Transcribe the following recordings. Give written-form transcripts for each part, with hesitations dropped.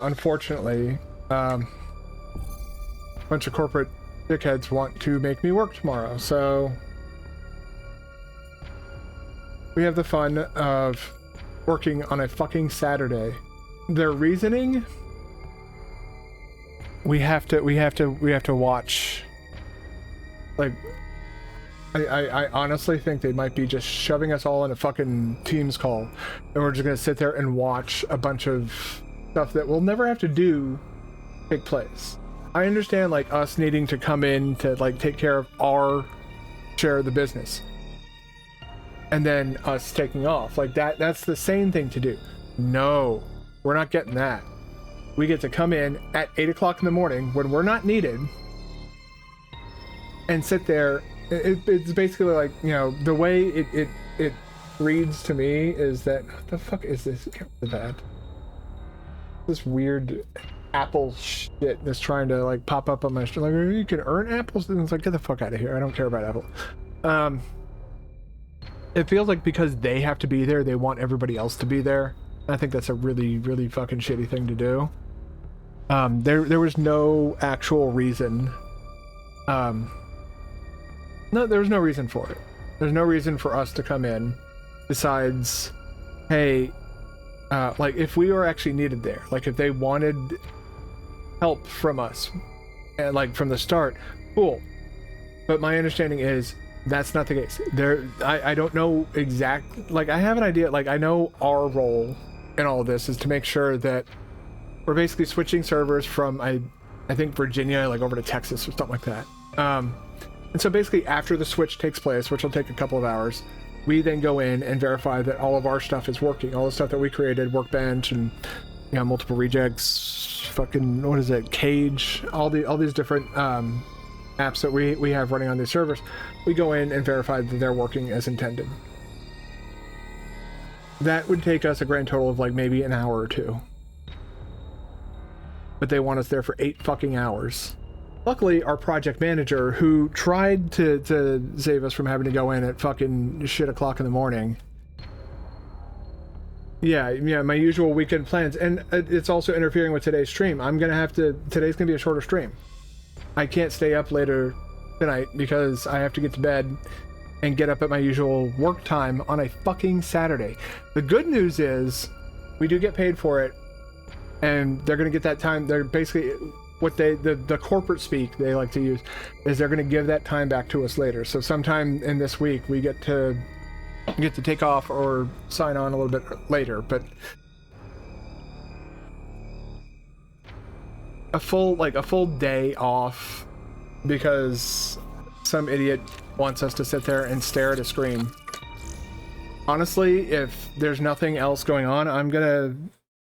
unfortunately, a bunch of corporate dickheads want to make me work tomorrow, so we have the fun of working on a fucking Saturday. Their reasoning, we have to watch. Like, I honestly think they might be just shoving us all in a fucking Teams call, and we're just gonna sit there and watch a bunch of stuff that we'll never have to do take place. I understand, like, us needing to come in to, like, take care of our share of the business, and then us taking off. Like, that's the same thing to do. No, we're not getting that. We get to come in at 8 o'clock in the morning when we're not needed and sit there. It's basically like, you know, the way it reads to me is that, what the fuck is this? This weird apple shit that's trying to, like, pop up on my stream. Like, you can earn apples, and it's like, get the fuck out of here. I don't care about apple. It feels like because they have to be there, they want everybody else to be there. I think that's a really, really fucking shitty thing to do. There was no actual reason. No, there was no reason for it. There's no reason for us to come in besides, hey, like, if we were actually needed there, like, if they wanted help from us, and, like, from the start, cool. But my understanding is that's not the case. I don't know exact, like, I have an idea, like, I know our role in all of this is to make sure that we're basically switching servers from, I think, Virginia, like, over to Texas or something like that. And so basically after the switch takes place, which will take a couple of hours, we then go in and verify that all of our stuff is working. All the stuff that we created, Workbench and, you know, multiple rejects, fucking, what is it, Cage, all these different apps that we have running on these servers, we go in and verify that they're working as intended. That would take us a grand total of, like, maybe an hour or two. But they want us there for 8 fucking hours. Luckily, our project manager, who tried to save us from having to go in at fucking shit o'clock in the morning. Yeah, my usual weekend plans. And it's also interfering with today's stream. Today's gonna be a shorter stream. I can't stay up later tonight because I have to get to bed and get up at my usual work time on a fucking Saturday. The good news is, we do get paid for it, and they're gonna get that time. They're basically, what the corporate speak they like to use is they're going to give that time back to us later. So sometime in this week we get to take off or sign on a little bit later, but a full day off because some idiot wants us to sit there and stare at a screen. Honestly, if there's nothing else going on, I'm gonna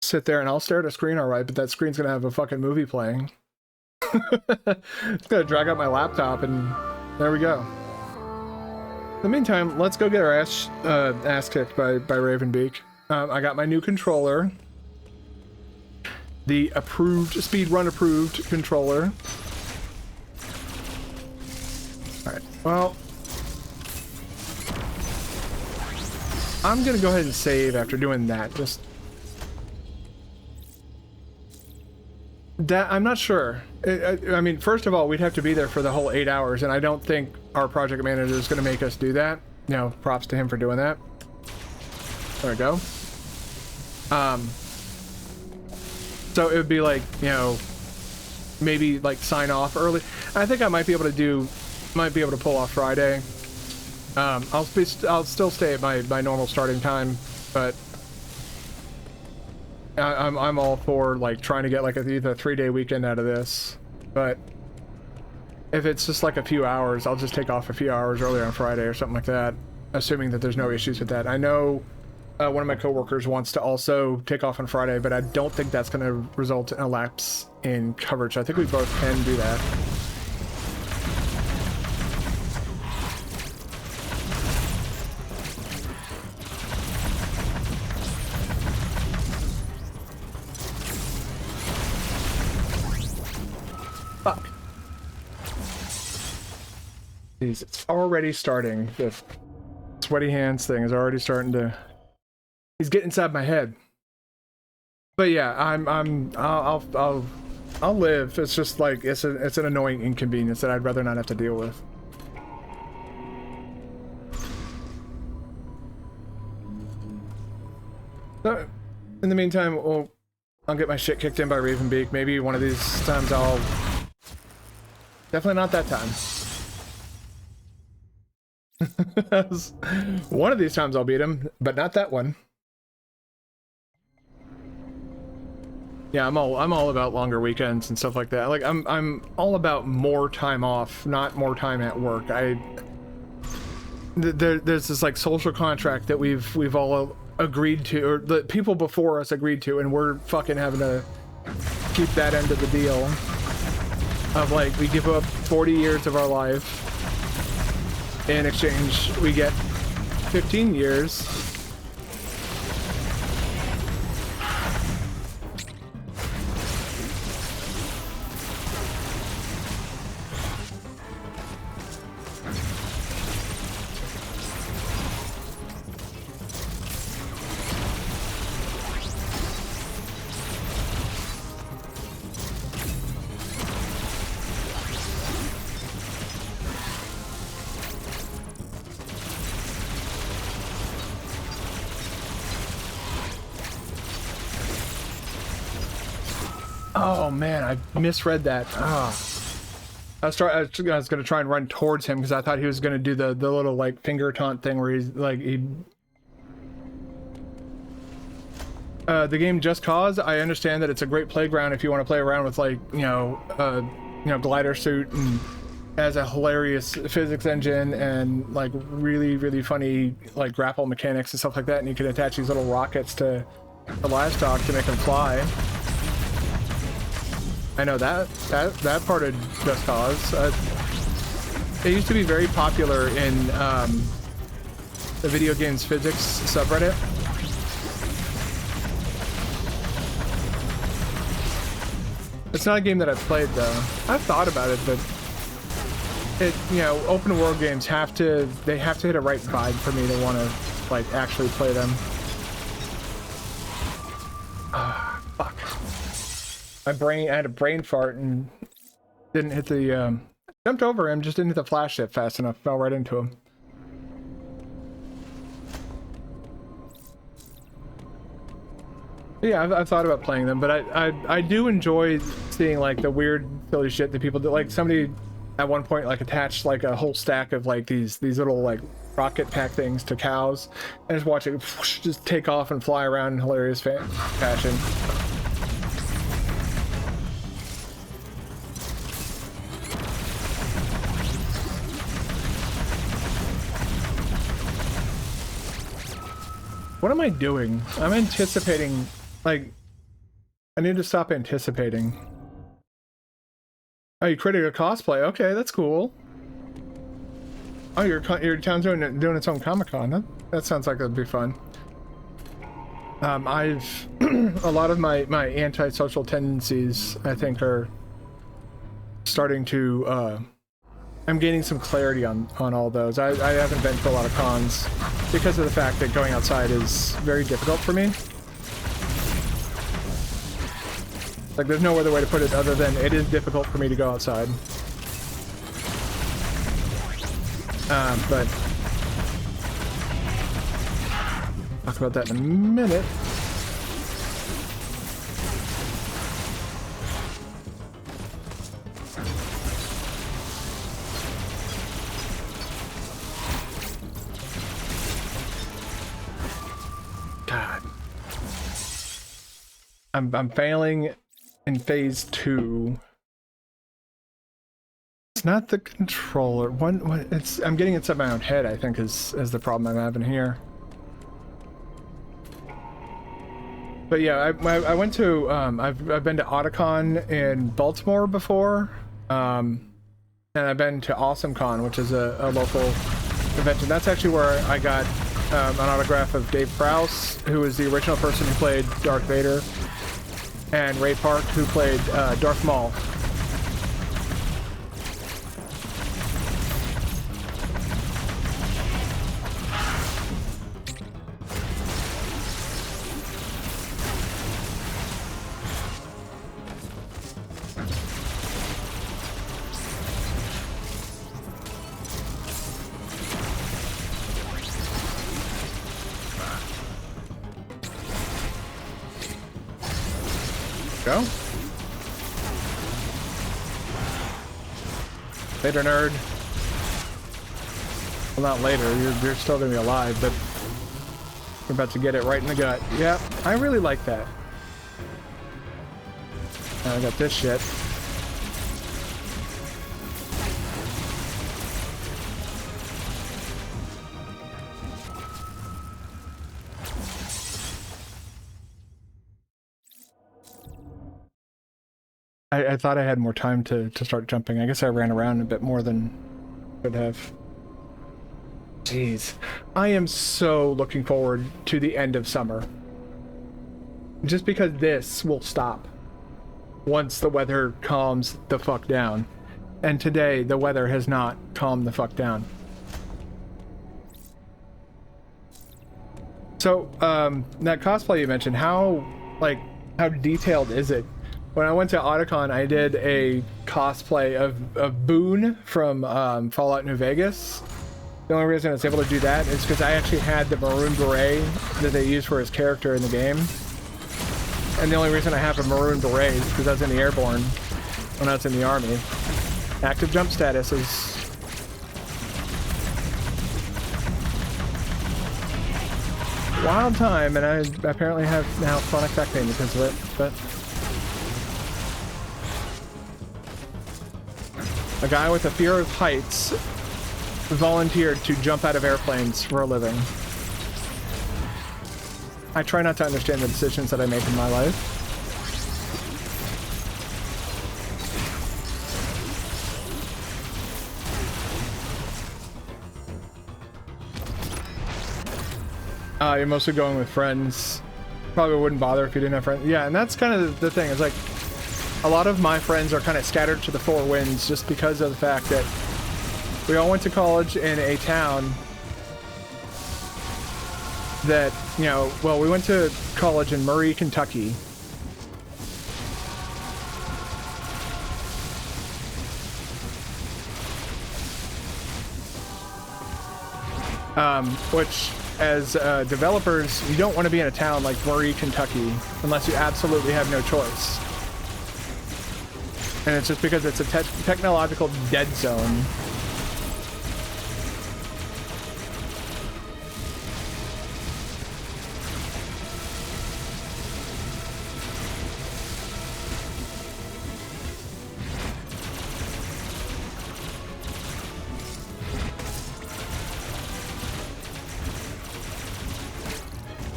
sit there and I'll stare at a screen, all right, but that screen's gonna have a fucking movie playing. It's gonna drag out my laptop, and there we go. In the meantime, let's go get our ass kicked by Ravenbeak. I got my new controller, the speedrun approved controller. All right, well, I'm gonna go ahead and save after doing that. Just that, I'm not sure. I mean, first of all, we'd have to be there for the whole 8 hours, and I don't think our project manager is going to make us do that. You know, props to him for doing that. There we go. So it would be like, you know, maybe like sign off early. I think I might be able to pull off Friday. I'll still stay at my normal starting time, but I'm all for, like, trying to get, like, either a 3-day weekend out of this. But if it's just like a few hours, I'll just take off a few hours earlier on Friday or something like that, assuming that there's no issues with that. I know one of my coworkers wants to also take off on Friday, but I don't think that's going to result in a lapse in coverage. I think we both can do that. Fuck. Jeez, it's already starting. The sweaty hands thing is already starting to... He's getting inside my head. But yeah, I'll live. It's just like it's an annoying inconvenience that I'd rather not have to deal with. So, in the meantime, I'll get my shit kicked in by Ravenbeak. Maybe one of these times I'll... Definitely not that time. One of these times I'll beat him, but not that one. Yeah, I'm all about longer weekends and stuff like that. Like I'm all about more time off, not more time at work. There's this like social contract that we've all agreed to, or the people before us agreed to, and we're fucking having to keep that end of the deal. Of like, we give up 40 years of our life. In exchange, we get 15 years. Oh man, I misread that. I was gonna try and run towards him because I thought he was gonna do the little like finger taunt thing where he's like the game Just Cause. I understand that it's a great playground if you want to play around with like glider suit and has a hilarious physics engine and like really funny like grapple mechanics and stuff like that, and you can attach these little rockets to the livestock to make them fly. I know that part of Just Cause. It used to be very popular in the video games physics subreddit. It's not a game that I've played though. I've thought about it, but open world games have to hit a right vibe for me to want to like actually play them. Fuck. I had a brain fart and didn't hit the, jumped over him, just didn't hit the flash shift fast enough, fell right into him. Yeah, I've thought about playing them, but I do enjoy seeing like the weird, silly shit that people do. Like somebody at one point like attached like a whole stack of like these little like rocket pack things to cows, and just watch it just take off and fly around in hilarious fashion. What am I doing? I'm anticipating, like, I need to stop anticipating. Oh, you created a cosplay. Okay, that's cool. Oh, your town's doing its own Comic-Con. That sounds like it'd be fun. I've a lot of my antisocial tendencies, I think, are starting to I'm gaining some clarity on all those. I haven't been to a lot of cons because of the fact that going outside is very difficult for me. Like, there's no other way to put it other than it is difficult for me to go outside. But talk about that in a minute. God. I'm failing in phase 2. It's not the controller. I'm getting inside my own head, I think, is the problem I'm having here. But yeah, I went to I've been to Otakon in Baltimore before, and I've been to AwesomeCon, which is a local convention. That's actually where I got an autograph of Dave Prowse, who is the original person who played Darth Vader, and Ray Park, who played Darth Maul. Go. Later, nerd. Well, not later. You're still gonna be alive, but we're about to get it right in the gut. Yeah, I really like that. I got this shit. I thought I had more time to start jumping. I guess I ran around a bit more than I could have. Jeez. I am so looking forward to the end of summer. Just because this will stop once the weather calms the fuck down. And today, the weather has not calmed the fuck down. So, that cosplay you mentioned, how detailed is it? When I went to Otakon, I did a cosplay of Boone from Fallout New Vegas. The only reason I was able to do that is because I actually had the maroon beret that they use for his character in the game. And the only reason I have a maroon beret is because I was in the airborne when I was in the army. Active jump status is... wild time, and I apparently have now chronic back pain because of it, but... A guy with a fear of heights volunteered to jump out of airplanes for a living. I try not to understand the decisions that I make in my life. You're mostly going with friends. Probably wouldn't bother if you didn't have friends. Yeah, and that's kind of the thing. It's like, a lot of my friends are kind of scattered to the four winds just because of the fact that we all went to college in a town that, you know, well, we went to college in Murray, Kentucky. Which, as developers, you don't want to be in a town like Murray, Kentucky, unless you absolutely have no choice. And it's just because it's a technological dead zone.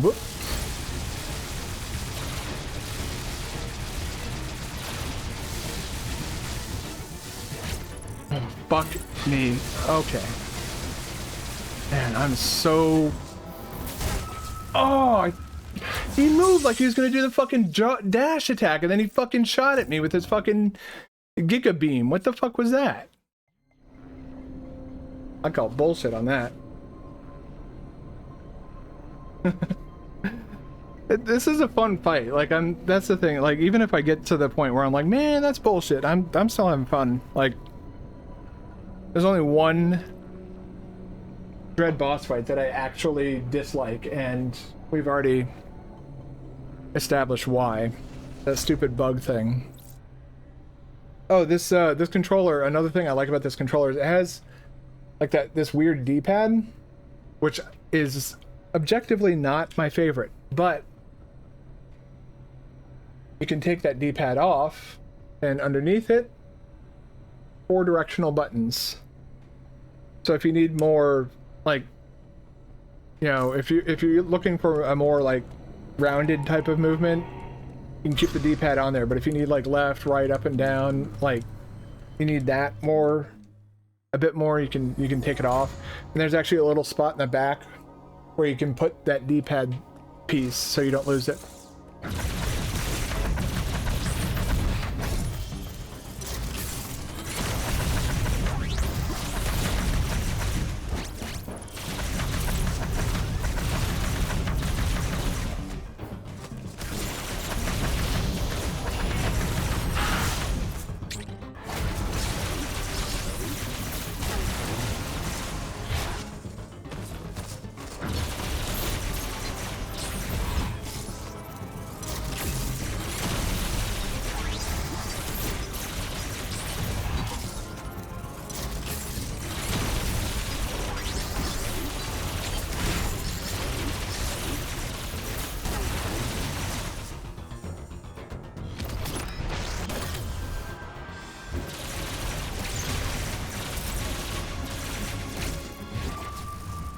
Whoop. Fuck me. Okay. Man, I'm so... Oh, he moved like he was gonna do the fucking dash attack, and then he fucking shot at me with his fucking Giga Beam. What the fuck was that? I call bullshit on that. This is a fun fight. Like, that's the thing. Like, even if I get to the point where I'm like, man, that's bullshit, I'm still having fun. Like, there's only one Dread boss fight that I actually dislike, and we've already established why. That stupid bug thing. Oh, this controller, another thing I like about this controller is it has like this weird D-pad, which is objectively not my favorite, but you can take that D-pad off, and underneath it, 4 directional buttons. So if you need more, like, you know, if you're looking for a more like rounded type of movement, you can keep the D-pad on there. But if you need like left, right, up and down, like you need that a bit more, you can take it off. And there's actually a little spot in the back where you can put that D-pad piece so you don't lose it.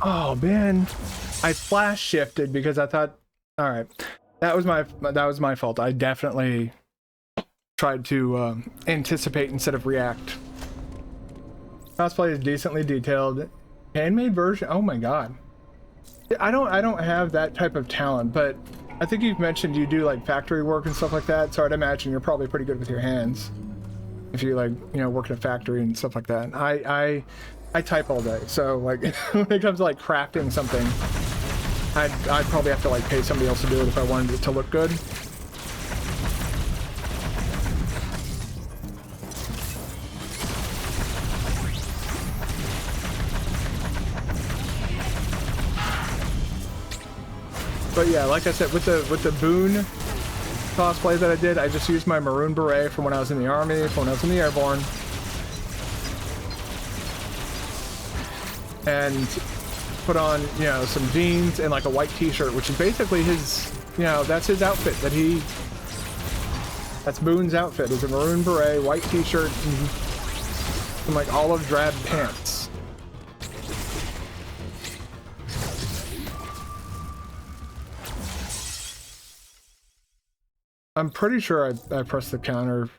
Oh man, I flash shifted because I thought, all right, that was my fault. I definitely tried to anticipate instead of react. Cosplay is decently detailed. Handmade version. Oh my god. I don't have that type of talent, but I think you've mentioned you do like factory work and stuff like that. So I'd imagine you're probably pretty good with your hands if you like, you know, work in a factory and stuff like that. I type all day, so like when it comes to like crafting something, I'd probably have to like pay somebody else to do it if I wanted it to look good. But yeah, like I said, with the Boone cosplay that I did, I just used my maroon beret from when I was in the army, from when I was in the airborne, and put on, you know, some jeans and like a white t-shirt, which is basically his, you know, that's his outfit that he, that's Boone's outfit, is a maroon beret, white t-shirt, and some like olive drab pants. I'm pretty sure I pressed the counter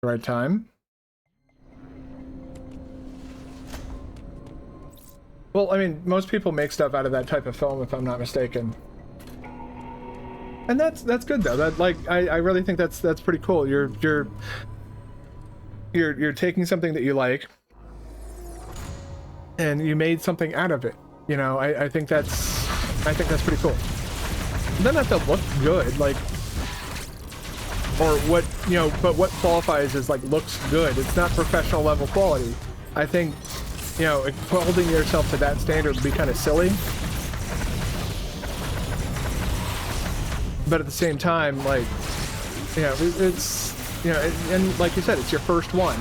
the right time. Well, I mean, most people make stuff out of that type of film, if I'm not mistaken. And that's good though. That like I really think that's pretty cool. You're taking something that you like and you made something out of it. You know, I think that's pretty cool. It doesn't have to look good, like, or what, you know, but what qualifies as like looks good. It's not professional level quality. I think, you know, holding yourself to that standard would be kind of silly. But at the same time, like, you know, it's, you know, and like you said, it's your first one.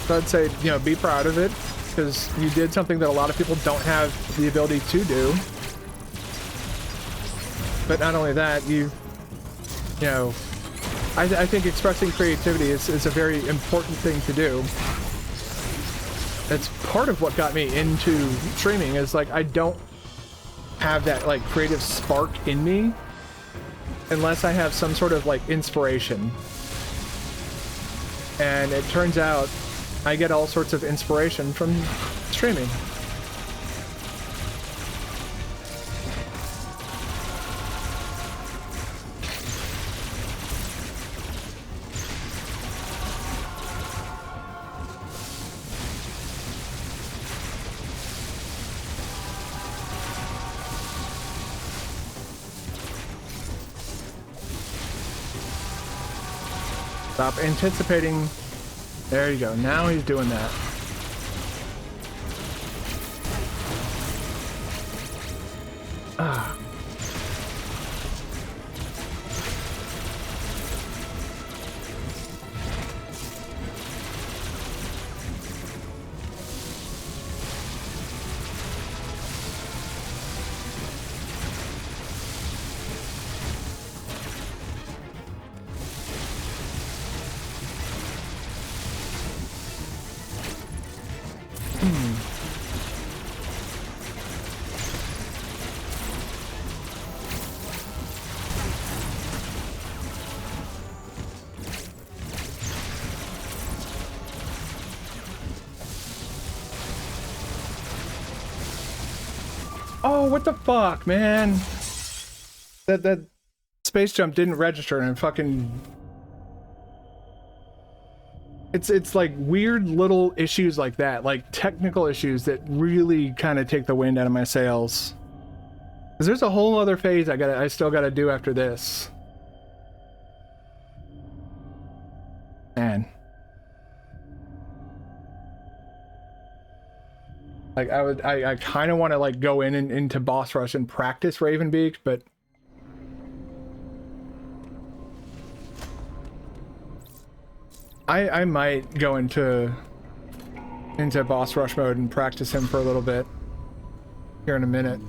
So I'd say, you know, be proud of it, because you did something that a lot of people don't have the ability to do. But not only that, you know, I think expressing creativity is a very important thing to do. It's part of what got me into streaming, is like I don't have that like creative spark in me unless I have some sort of like inspiration. And it turns out I get all sorts of inspiration from streaming. Stop anticipating. There you go. Now he's doing that. Ah. Oh, what the fuck, man? That space jump didn't register and fucking... It's like weird little issues like that, like technical issues that really kind of take the wind out of my sails. 'Cause there's a whole other phase I still gotta do after this. Man. Like I kind of want to like go in and into boss rush and practice Ravenbeak, but I might go into boss rush mode and practice him for a little bit here in a minute.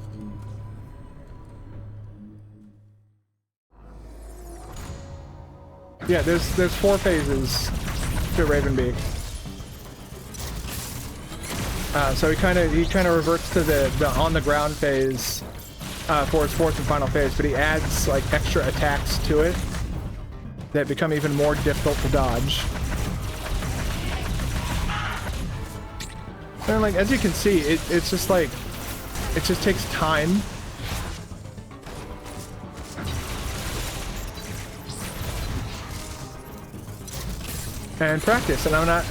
Yeah, there's 4 phases to Ravenbeak. So he kind of reverts to the on the ground phase for his fourth and final phase, but he adds like extra attacks to it that become even more difficult to dodge. And like, as you can see, it's just like, it just takes time. And practice, and I'm not,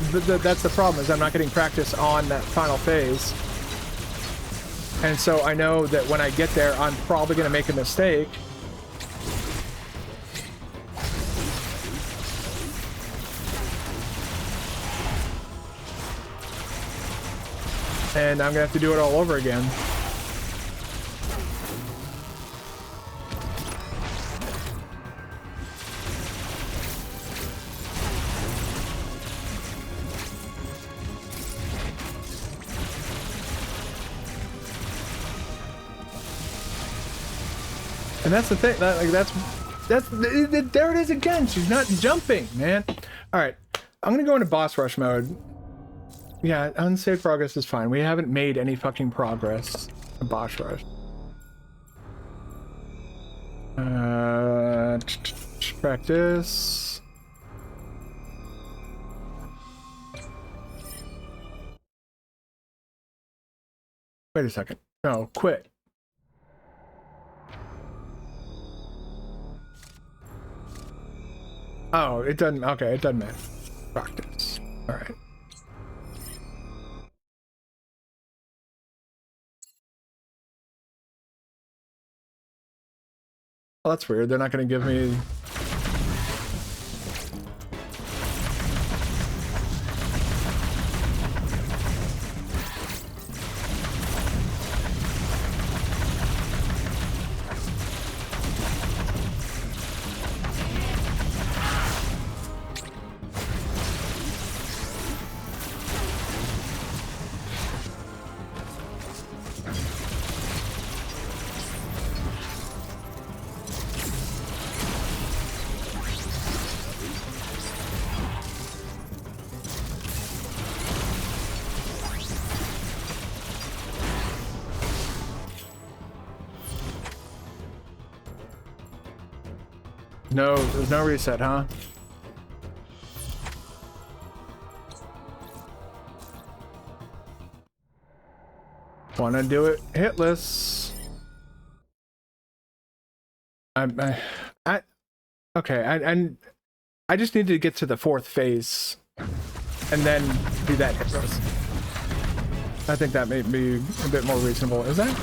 that's the problem, is I'm not getting practice on that final phase. And so I know that when I get there, I'm probably going to make a mistake. And I'm gonna have to do it all over again. And that's the thing, there it is again, she's not jumping, man. Alright, I'm gonna go into boss rush mode. Yeah, unsaved progress is fine. We haven't made any fucking progress in boss rush. Practice. Wait a second. No, quit. Oh, it doesn't, okay, it doesn't matter. Practice. Alright. Oh, that's weird. They're not going to give me... No, there's no reset, huh? Wanna do it hitless. I just need to get to the fourth phase and then do that hitless. I think that may be a bit more reasonable. Is that?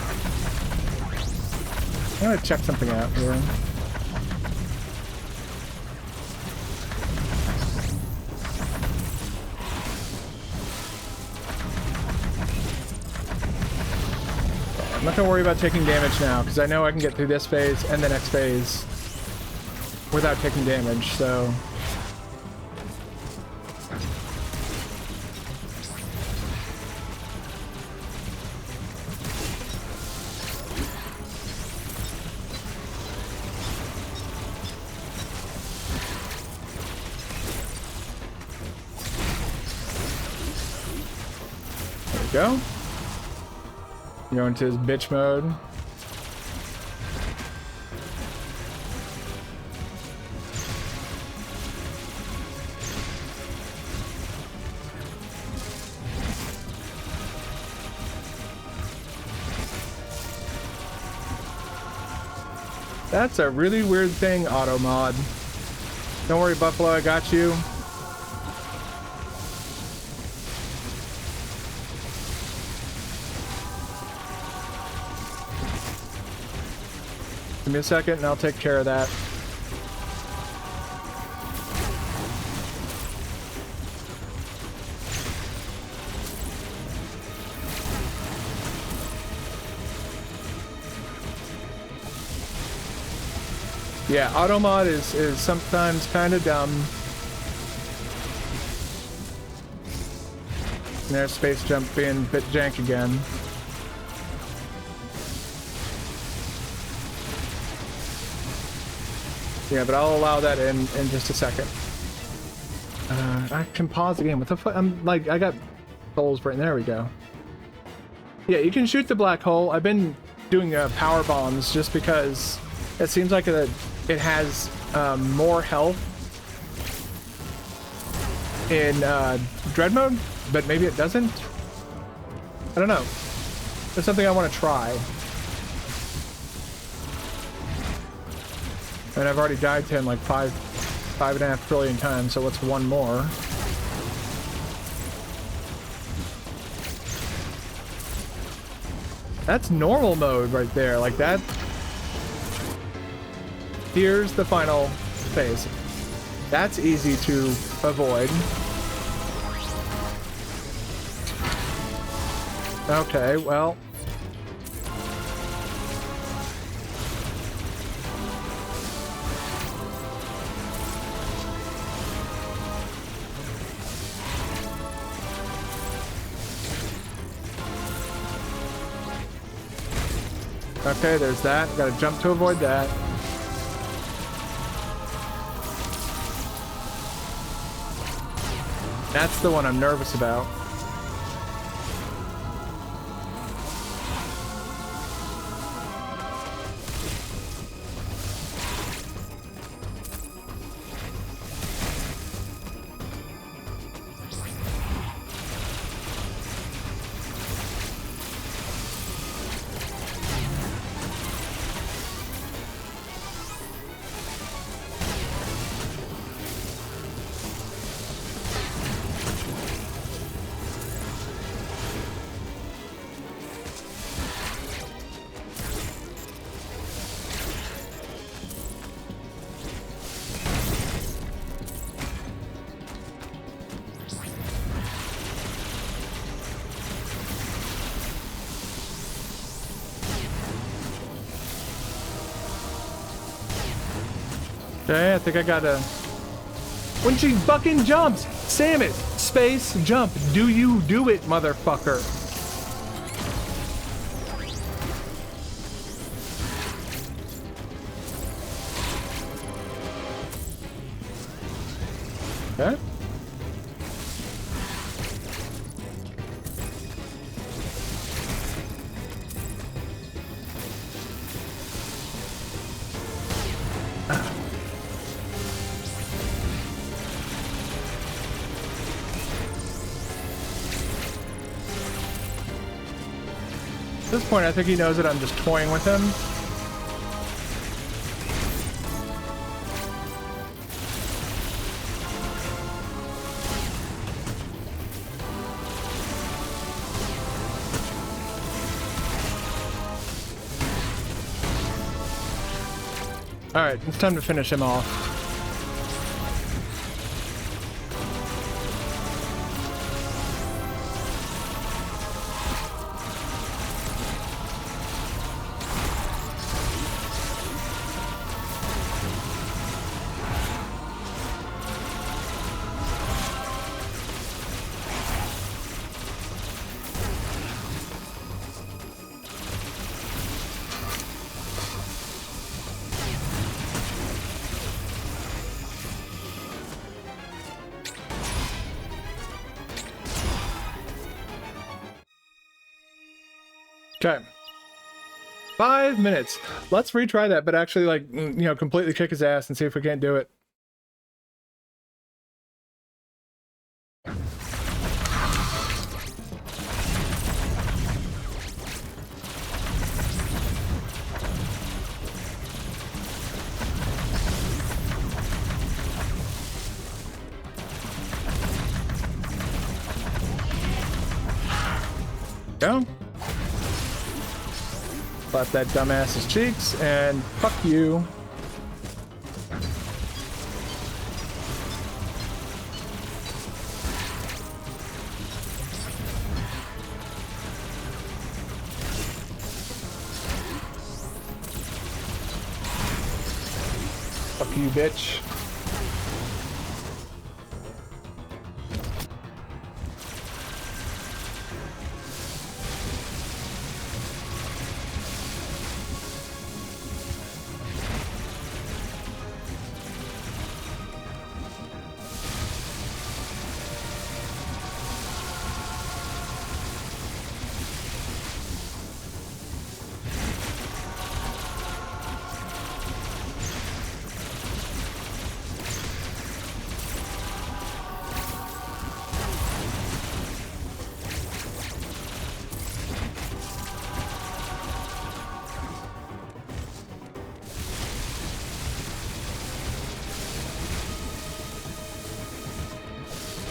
I'm gonna check something out here. I'm not gonna worry about taking damage now, because I know I can get through this phase and the next phase without taking damage, so... There we go. Go into his bitch mode. That's a really weird thing, auto mod. Don't worry, Buffalo, I got you. Give me a second and I'll take care of that. Yeah, auto mod is sometimes kind of dumb. And there's space jump being a bit jank again. Yeah, but I'll allow that in just a second. I can pause the game. What the fuck? I'm like, I got souls right there. We go. Yeah, you can shoot the black hole. I've been doing power bombs just because it seems like it has more health in Dread mode, but maybe it doesn't. I don't know. It's something I want to try. And I've already died to him like 5.5 trillion times, so what's one more? That's normal mode right there, like that. Here's the final phase. That's easy to avoid. Okay, well. Okay, there's that. Gotta jump to avoid that. That's the one I'm nervous about. Okay, I think I gotta... When she fucking jumps! Samus! Space, jump! Do you do it, motherfucker! Okay. At this point, I think he knows that I'm just toying with him. Alright, it's time to finish him off. Okay. 5 minutes. Let's retry that, but actually, like, you know, completely kick his ass and see if we can't do it. Go. Slap that dumbass's cheeks, and fuck you. Fuck you, bitch.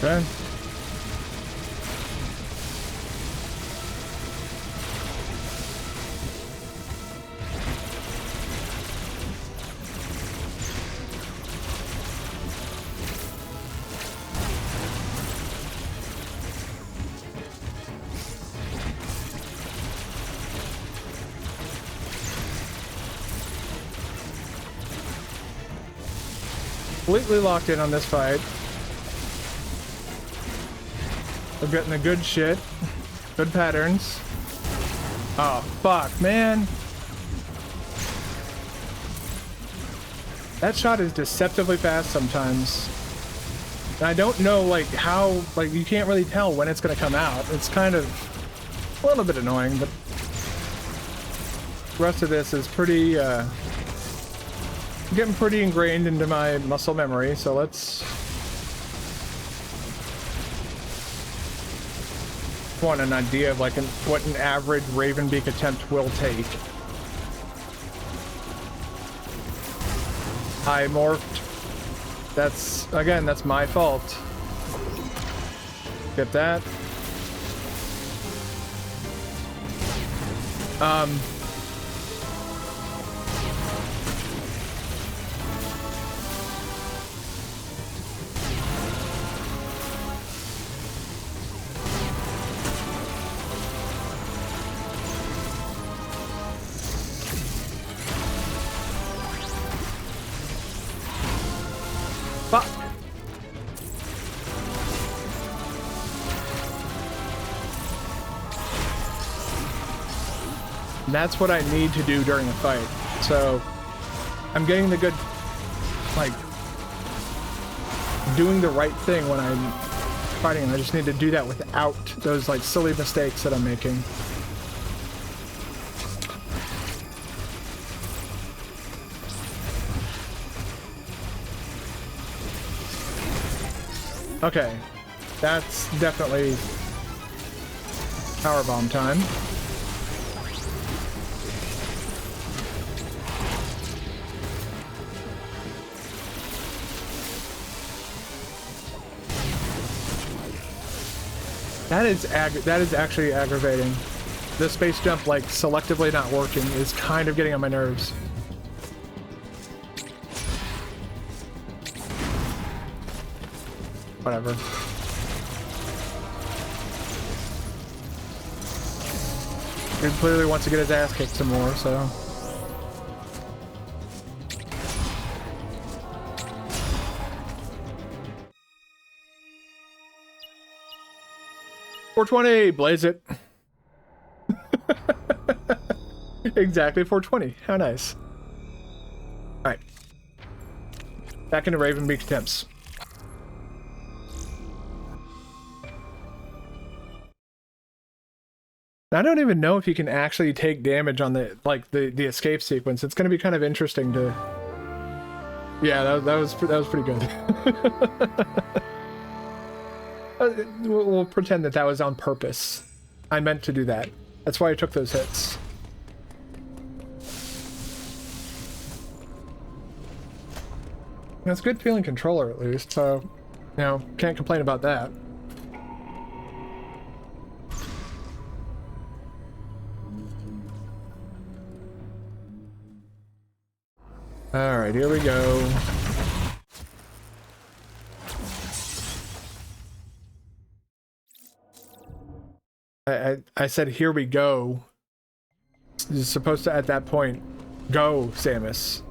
Okay. Completely locked in on this fight. We're getting the good shit. Good patterns. Oh, fuck, man. That shot is deceptively fast sometimes. And I don't know, like, how... Like, you can't really tell when it's gonna come out. It's kind of a little bit annoying, but... The rest of this is pretty, getting pretty ingrained into my muscle memory, so let's... Want an idea of, like, what an average Ravenbeak attempt will take. I morphed. That's, again, that's my fault. Get that. Fuck. And that's what I need to do during the fight. So I'm getting the good, like, doing the right thing when I'm fighting, and I just need to do that without those, like, silly mistakes that I'm making. Okay, that's definitely powerbomb time. That is actually aggravating. The space jump, like, selectively not working is kind of getting on my nerves. Whatever. He clearly wants to get his ass kicked some more, so... $420, blaze it. Exactly, 420. How nice. Alright. Back into Ravenbeak attempts. I don't even know if you can actually take damage on the, like, the escape sequence. It's going to be kind of interesting to... Yeah, that was pretty good. We'll pretend that was on purpose. I meant to do that. That's why I took those hits. It's good feeling controller, at least, so, you know, can't complain about that. Alright, here we go. I said, here we go. You're supposed to, at that point, go, Samus.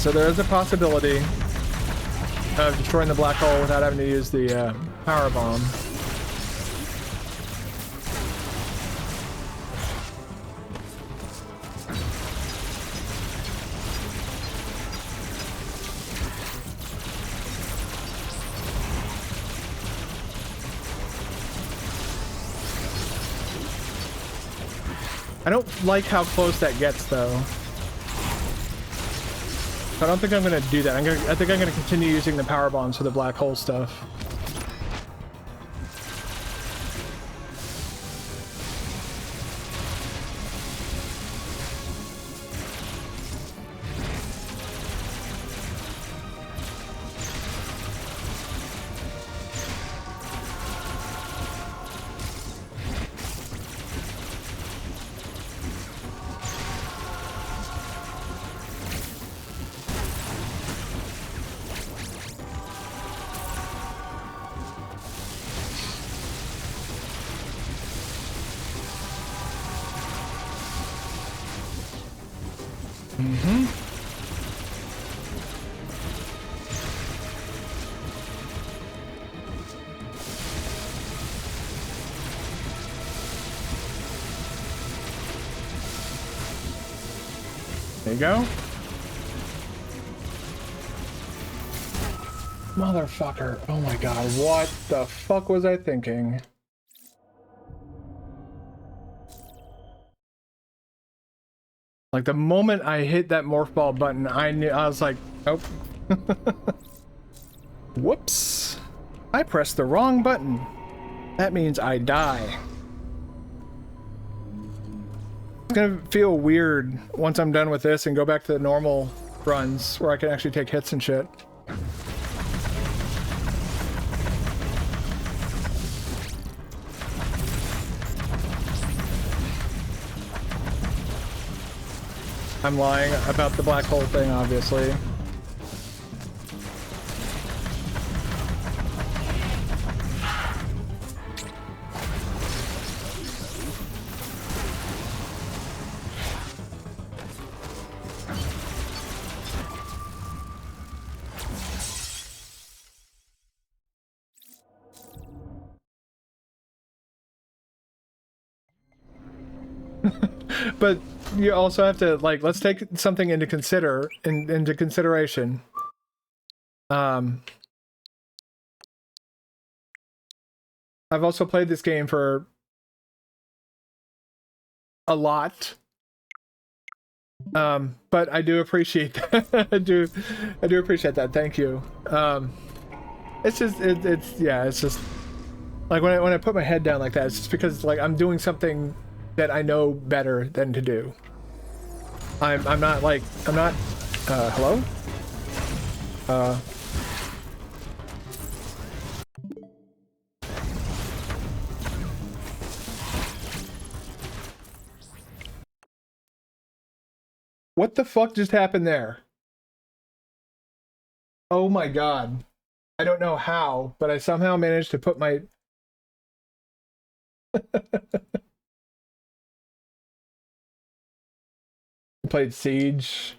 So there is a possibility of destroying the black hole without having to use the power bomb. I don't like how close that gets, though. I don't think I'm gonna do that. I think I'm gonna continue using the power bombs for the black hole stuff. There you go. Motherfucker. Oh my god, what the fuck was I thinking? Like, the moment I hit that morph ball button, I knew, I was like, nope. Whoops. I pressed the wrong button. That means I die. It's gonna feel weird once I'm done with this and go back to the normal runs where I can actually take hits and shit. I'm lying about the black hole thing, obviously. But you also have to, like, let's take something into consideration. I've also played this game for a lot. But I do appreciate that. I do appreciate that. Thank you. It's just it's just like when I put my head down like that, it's just because, like, I'm doing something that I know better than to do. I'm not hello? What the fuck just happened there? Oh my god. I don't know how, but I somehow managed to put my... Played Siege.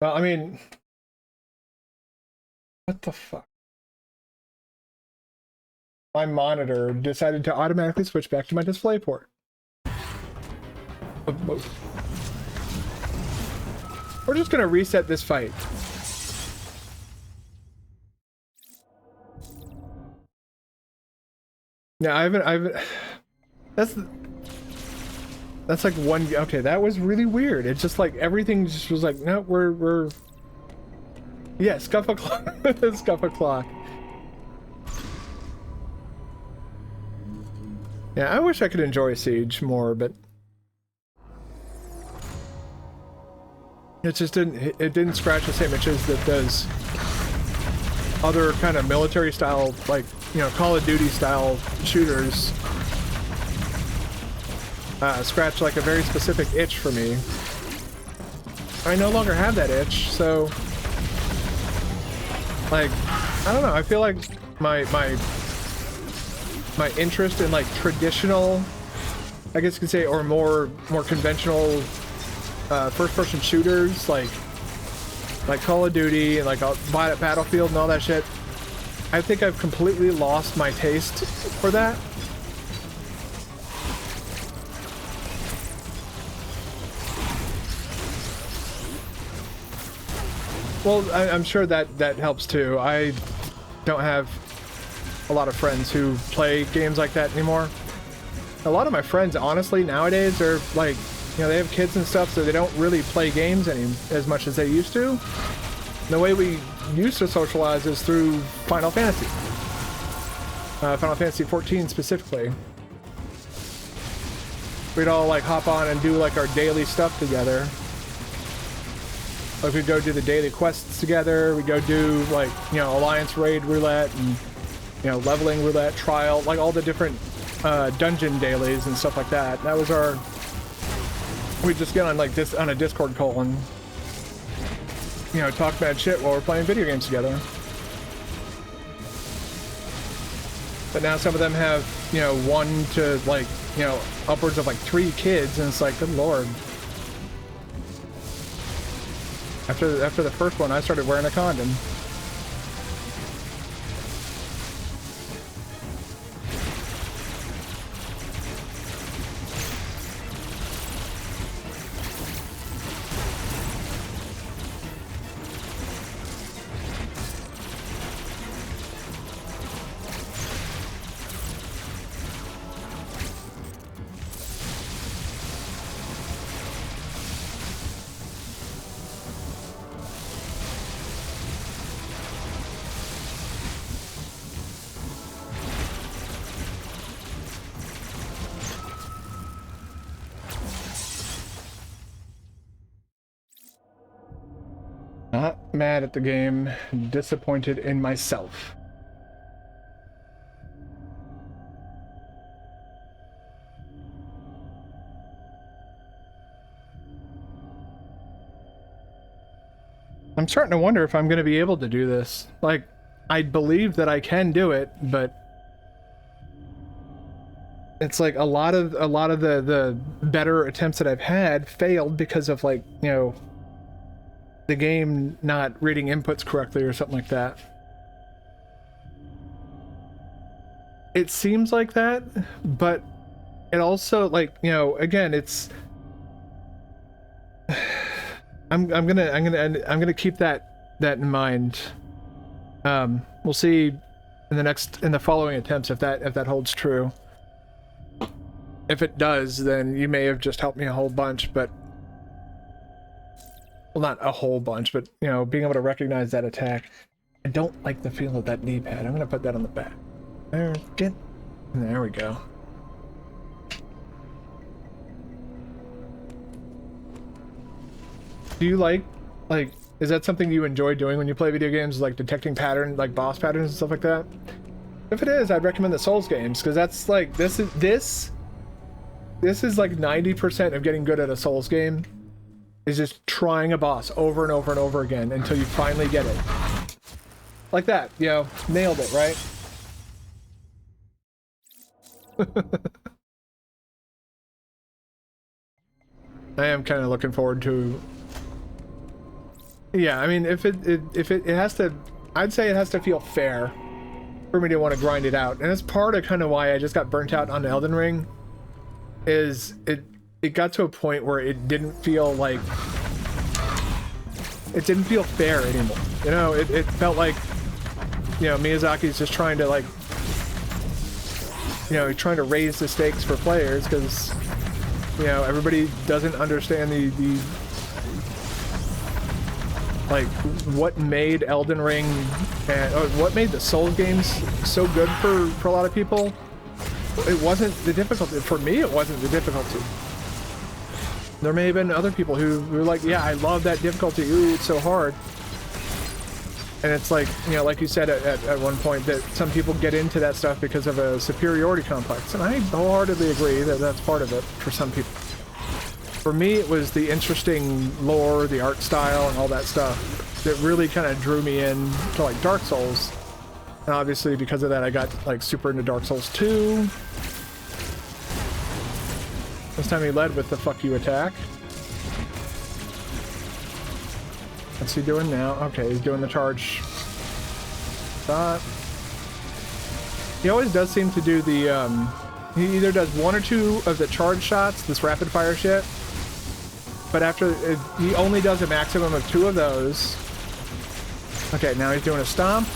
Well, I mean... What the fuck? My monitor decided to automatically switch back to my display port. We're just gonna reset this fight. Yeah, I haven't that's like one. Okay, that was really weird. It's just like everything just was like, no, we're yeah, scuff a clock. Scuff a clock. Yeah, I wish I could enjoy Siege more, but it just didn't scratch the same itches that does other kind of military style, like, you know, Call of Duty style shooters. Scratch like a very specific itch for me. I no longer have that itch, so like, I don't know, I feel like my interest in, like, traditional, I guess you could say, or more conventional first-person shooters, like Call of Duty and like Battlefield and all that shit, I think I've completely lost my taste for that. Well, I'm sure that helps too. I don't have a lot of friends who play games like that anymore. A lot of my friends, honestly, nowadays are like you know, they have kids and stuff, so they don't really play games as much as they used to. The way we used to socialize is through Final Fantasy. Final Fantasy 14 specifically. We'd all like hop on and do like our daily stuff together. Like we'd go do the daily quests together. We'd go do like, you know, Alliance Raid Roulette and, you know, Leveling Roulette, Trial, like all the different dungeon dailies and stuff like that. That was our... We'd just get on like this on a Discord call and, you know, talk bad shit while we're playing video games together. But now some of them have, you know, 1 to like, you know, upwards of like 3 kids, and it's like, good lord. After the first one, I started wearing a condom. Not mad at the game, disappointed in myself. I'm starting to wonder if I'm going to be able to do this. Like, I believe that I can do it, but it's like a lot of the better attempts that I've had failed because of, like, you know, the game not reading inputs correctly or something like that. It seems like that, but it also, like, you know, again, it's I'm gonna keep that in mind. We'll see in the following attempts if that holds true. If it does, then you may have just helped me a whole bunch, but well, not a whole bunch, but, you know, being able to recognize that attack. I don't like the feel of that knee pad. I'm gonna put that on the back. There we go. Do you like, is that something you enjoy doing when you play video games, like detecting patterns, like boss patterns and stuff like that? If it is, I'd recommend the Souls games, because that's like, this is like 90% of getting good at a Souls game, is just trying a boss over and over and over again until you finally get it. Like that, you know, nailed it, right? I am kind of looking forward to... Yeah, I mean, if it has to... I'd say it has to feel fair for me to want to grind it out. And that's part of kind of why I just got burnt out on Elden Ring, is it got to a point where it didn't feel like... It didn't feel fair anymore. You know, it felt like, you know, Miyazaki's just trying to, like... You know, trying to raise the stakes for players, because, you know, everybody doesn't understand the like, what made Elden Ring and what made the Souls games so good for a lot of people. It wasn't the difficulty. For me, it wasn't the difficulty. There may have been other people who were like, yeah, I love that difficulty. Ooh, it's so hard. And it's like, you know, like you said at one point, that some people get into that stuff because of a superiority complex. And I wholeheartedly agree that that's part of it for some people. For me, it was the interesting lore, the art style, and all that stuff that really kind of drew me in to, like, Dark Souls. And obviously, because of that, I got, like, super into Dark Souls 2. This time he led with the fuck you attack. What's he doing now? Okay, he's doing the charge. Shot. He always does seem to do the, he either does 1 or 2 of the charge shots, this rapid fire shit. But after, he only does a maximum of 2 of those. Okay, now he's doing a stomp.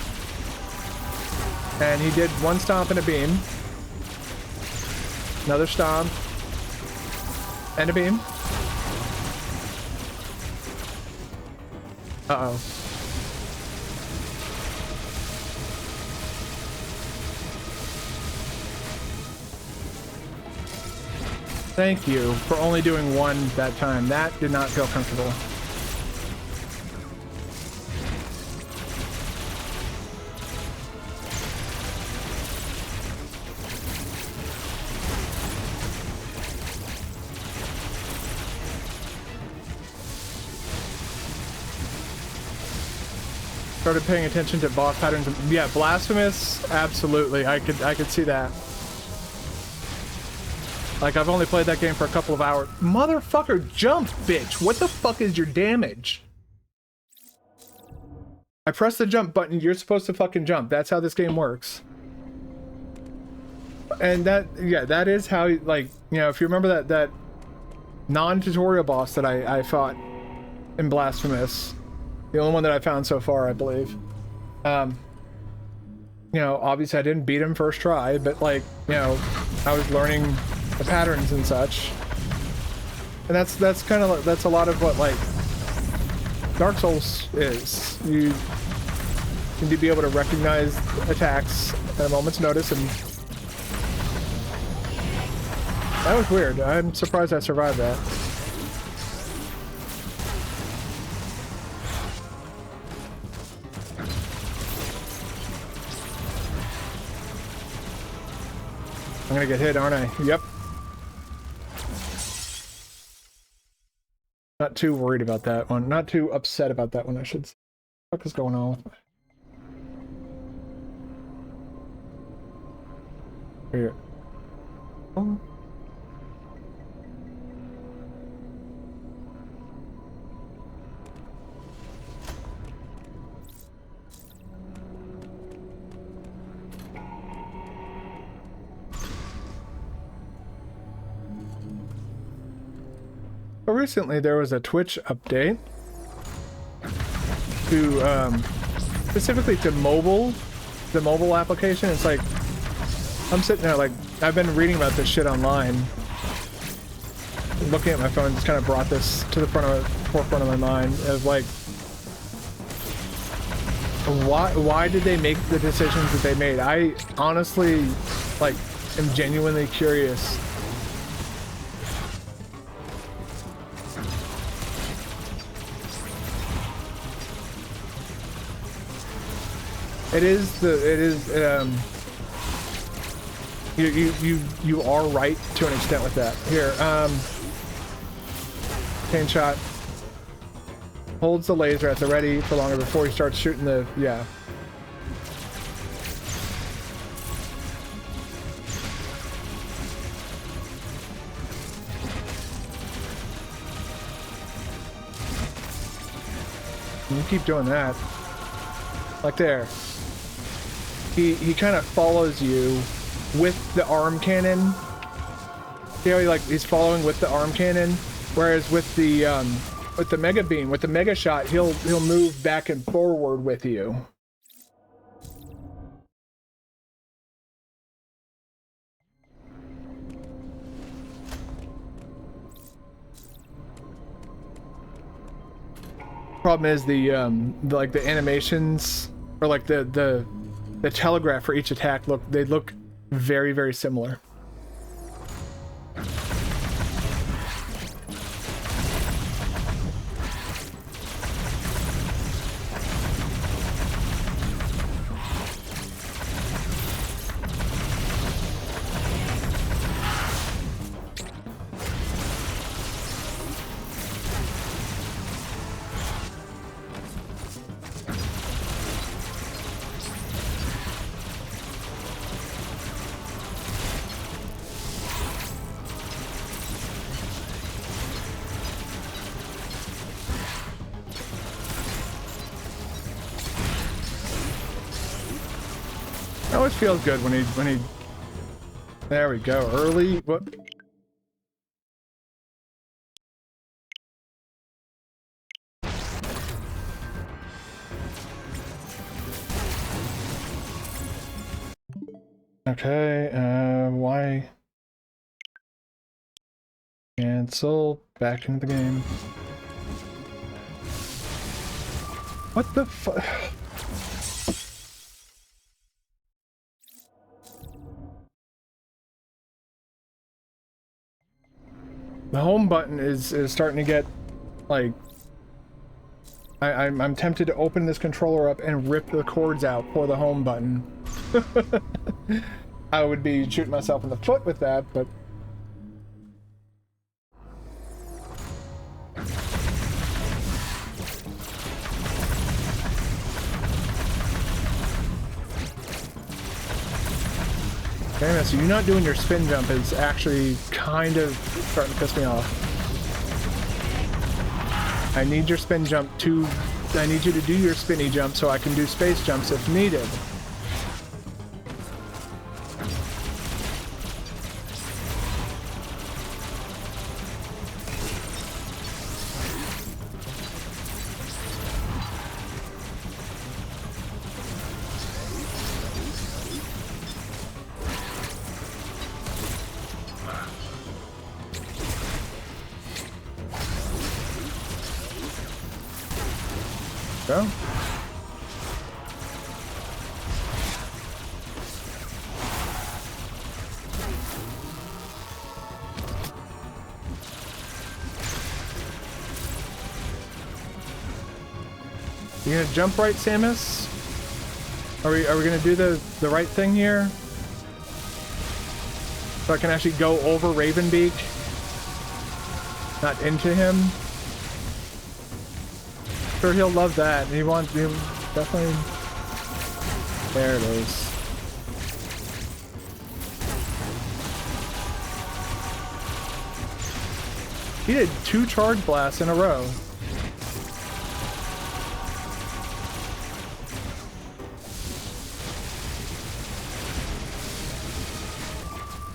And he did 1 stomp and a beam. Another stomp. And a beam. Uh-oh. Thank you for only doing one that time. That did not feel comfortable. Started paying attention to boss patterns. Yeah, Blasphemous, absolutely. I could see that. Like, I've only played that game for a couple of hours. Motherfucker, jump, bitch! What the fuck is your damage? I press the jump button, you're supposed to fucking jump. That's how this game works. And that, yeah, that is how, like, you know, if you remember that non-tutorial boss that I fought in Blasphemous, the only one that I found so far, I believe. You know, obviously I didn't beat him first try, but, like, you know, I was learning the patterns and such. And that's kind of, that's a lot of what, like, Dark Souls is. You need to be able to recognize attacks at a moment's notice, and that was weird. I'm surprised I survived that. I'm gonna get hit, aren't I? Yep. Not too worried about that one. Not too upset about that one, I should say. What the fuck is going on with me? Here. Oh. Well, recently there was a Twitch update to specifically to mobile, the mobile application. It's like I'm sitting there like I've been reading about this shit online, looking at my phone. Just kind of brought this to the forefront of my mind of like, why did they make the decisions that they made? I honestly like am genuinely curious. It is you are right to an extent with that. Here, Pain shot holds the laser at the ready for longer before he starts shooting the, yeah. You keep doing that. Like there. He kind of follows you with the arm cannon. You know, he's following with the arm cannon, whereas with the mega beam, with the mega shot, he'll move back and forward with you. Problem is the animations, or like the telegraph for each attack look very, very similar. Always feels good when he there we go, early. What? Okay, why cancel, back into the game. What the fuck? The home button is starting to get, like... I'm tempted to open this controller up and rip the cords out for the home button. I would be shooting myself in the foot with that, but... Okay, so you not doing your spin jump is actually kind of starting to piss me off. I need your spin jump to... I need you to do your spinny jump so I can do space jumps if needed. Go. You gonna jump right, Samus? Are we gonna do the right thing here? So I can actually go over Ravenbeak, not into him. Sure, he'll love that. He wants to definitely. There it is. He did 2 charge blasts in a row.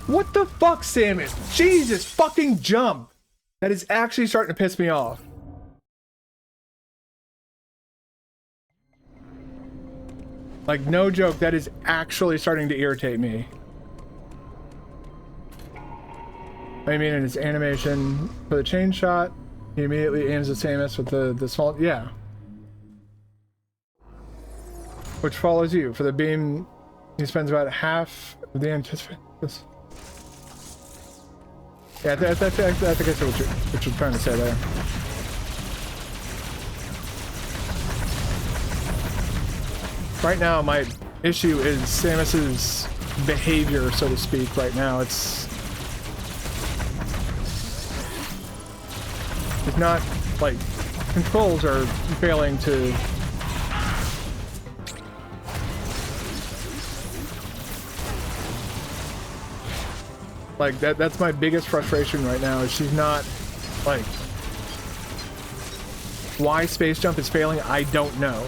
What the fuck, Samus? Jesus fucking jump! That is actually starting to piss me off. Like, no joke, that is actually starting to irritate me. I mean, in his animation for the chain shot, he immediately aims at Samus with the small... Yeah. Which follows you. For the beam, he spends about half of the anticipated... Yeah, I think I see what you're trying to say there. Right now, my issue is Samus's behavior, so to speak, right now. It's not, like, controls are failing to... Like, that's my biggest frustration right now, is she's not, like... Why Space Jump is failing, I don't know.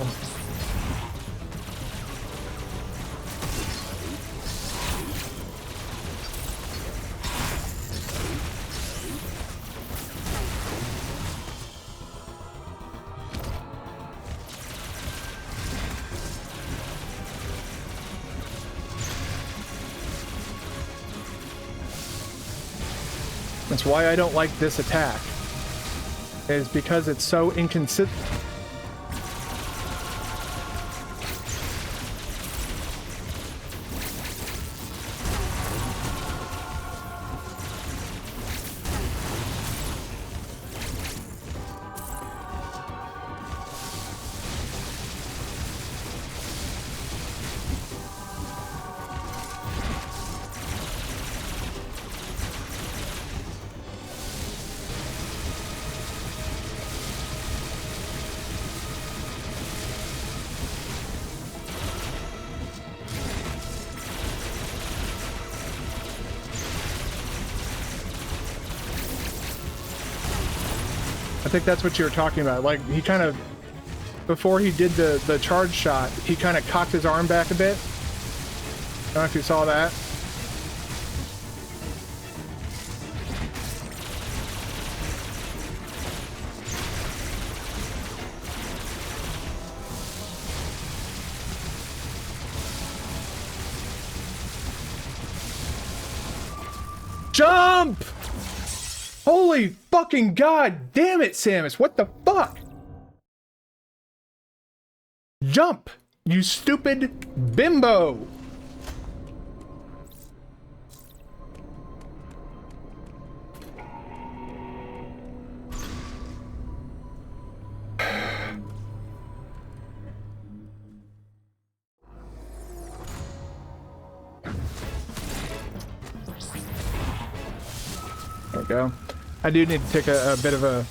That's why I don't like this attack, is because it's so inconsistent. I think that's what you were talking about. Like, he kind of, before he did the charge shot, he kind of cocked his arm back a bit. I don't know if you saw that. Jump! Holy fucking god damn it, Samus, what the fuck? Jump, you stupid bimbo! There we go. I do need to take a bit of a...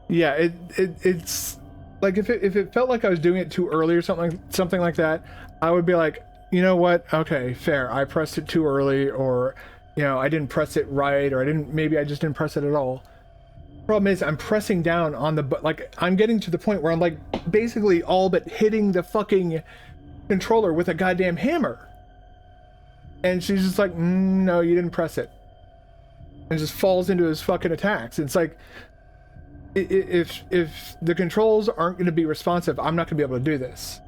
Yeah, it's like if it felt like I was doing it too early or something like that, I would be like, you know what? Okay, fair. I pressed it too early, or you know, I didn't press it right, or maybe I just didn't press it at all. Problem is, I'm pressing down on the like I'm getting to the point where I'm like basically all but hitting the fucking controller with a goddamn hammer. And she's just like, no, you didn't press it. And just falls into his fucking attacks. It's like, if the controls aren't going to be responsive, I'm not going to be able to do this.